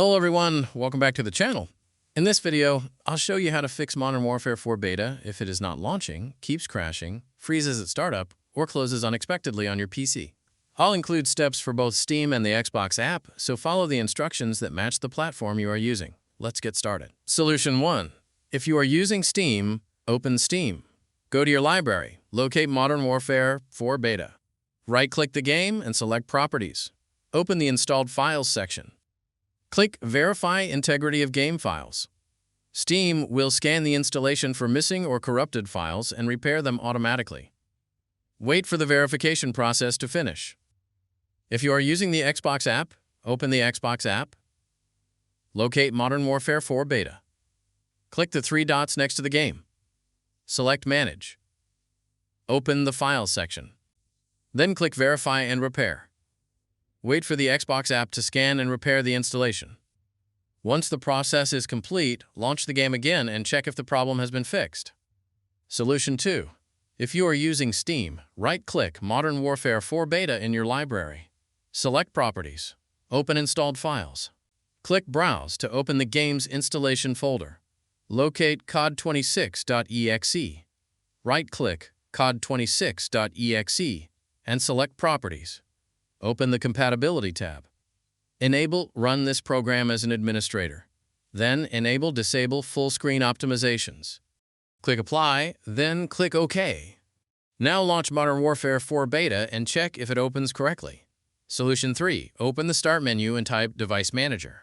Hello everyone, welcome back to the channel. In this video, I'll show you how to fix Modern Warfare 4 beta if it is not launching, keeps crashing, freezes at startup, or closes unexpectedly on your PC. I'll include steps for both Steam and the Xbox app, so follow the instructions that match the platform you are using. Let's get started. Solution 1. If you are using Steam, open Steam. Go to your library, locate Modern Warfare 4 beta. Right-click the game and select Properties. Open the Installed Files section. Click Verify Integrity of Game Files. Steam will scan the installation for missing or corrupted files and repair them automatically. Wait for the verification process to finish. If you are using the Xbox app, open the Xbox app. Locate Modern Warfare 4 beta. Click the three dots next to the game. Select Manage. Open the Files section. Then click Verify and Repair. Wait for the Xbox app to scan and repair the installation. Once the process is complete, launch the game again and check if the problem has been fixed. Solution 2. If you are using Steam, right-click Modern Warfare 4 beta in your library. Select Properties. Open Installed Files. Click Browse to open the game's installation folder. Locate COD26.exe. Right-click COD26.exe and select Properties. Open the Compatibility tab. Enable Run this program as an administrator. Then enable Disable Full Screen Optimizations. Click Apply, then click OK. Now launch Modern Warfare 4 beta and check if it opens correctly. Solution 3. Open the Start menu and type Device Manager.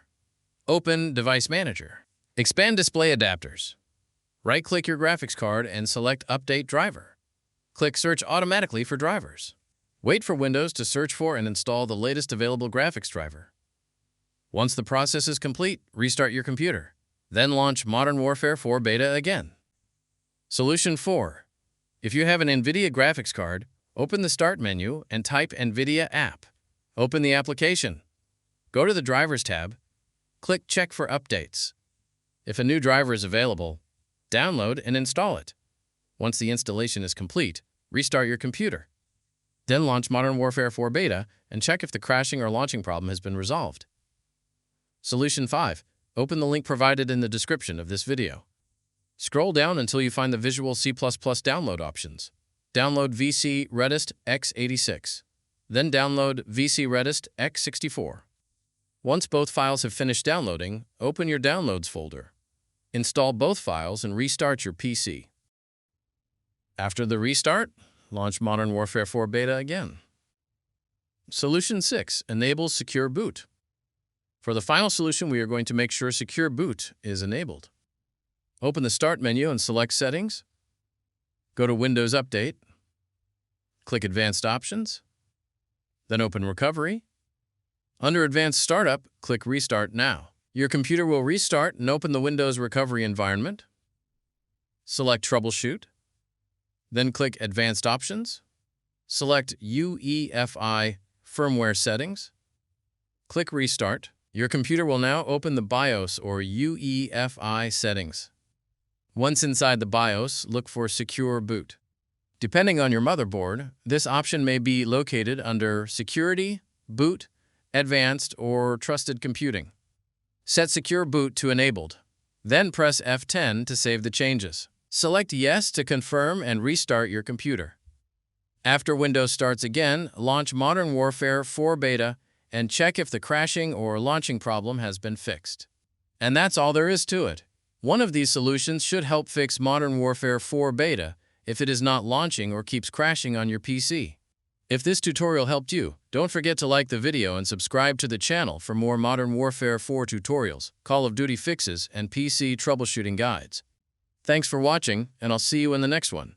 Open Device Manager. Expand Display Adapters. Right-click your graphics card and select Update Driver. Click Search automatically for drivers. Wait for Windows to search for and install the latest available graphics driver. Once the process is complete, restart your computer. Then launch Modern Warfare 4 beta again. Solution 4. If you have an NVIDIA graphics card, open the Start menu and type NVIDIA app. Open the application. Go to the Drivers tab. Click Check for Updates. If a new driver is available, download and install it. Once the installation is complete, restart your computer. Then launch Modern Warfare 4 beta and check if the crashing or launching problem has been resolved. Solution 5. Open the link provided in the description of this video. Scroll down until you find the Visual C++ download options. Download VC Redist x86. Then download VC Redist x64. Once both files have finished downloading, open your Downloads folder. Install both files and restart your PC. After the restart, launch Modern Warfare 4 beta again. Solution 6. Enable Secure Boot. For the final solution, we are going to make sure Secure Boot is enabled. Open the Start menu and select Settings. Go to Windows Update. Click Advanced Options. Then open Recovery. Under Advanced Startup, click Restart Now. Your computer will restart and open the Windows Recovery environment. Select Troubleshoot. Then click Advanced Options. Select UEFI Firmware Settings. Click Restart. Your computer will now open the BIOS or UEFI settings. Once inside the BIOS, look for Secure Boot. Depending on your motherboard, this option may be located under Security, Boot, Advanced, or Trusted Computing. Set Secure Boot to Enabled. Then press F10 to save the changes. Select Yes to confirm and restart your computer. After Windows starts again, launch Modern Warfare 4 beta and check if the crashing or launching problem has been fixed. And that's all there is to it. One of these solutions should help fix Modern Warfare 4 beta if it is not launching or keeps crashing on your PC. If this tutorial helped you, don't forget to like the video and subscribe to the channel for more Modern Warfare 4 tutorials, Call of Duty fixes, and PC troubleshooting guides. Thanks for watching, and I'll see you in the next one.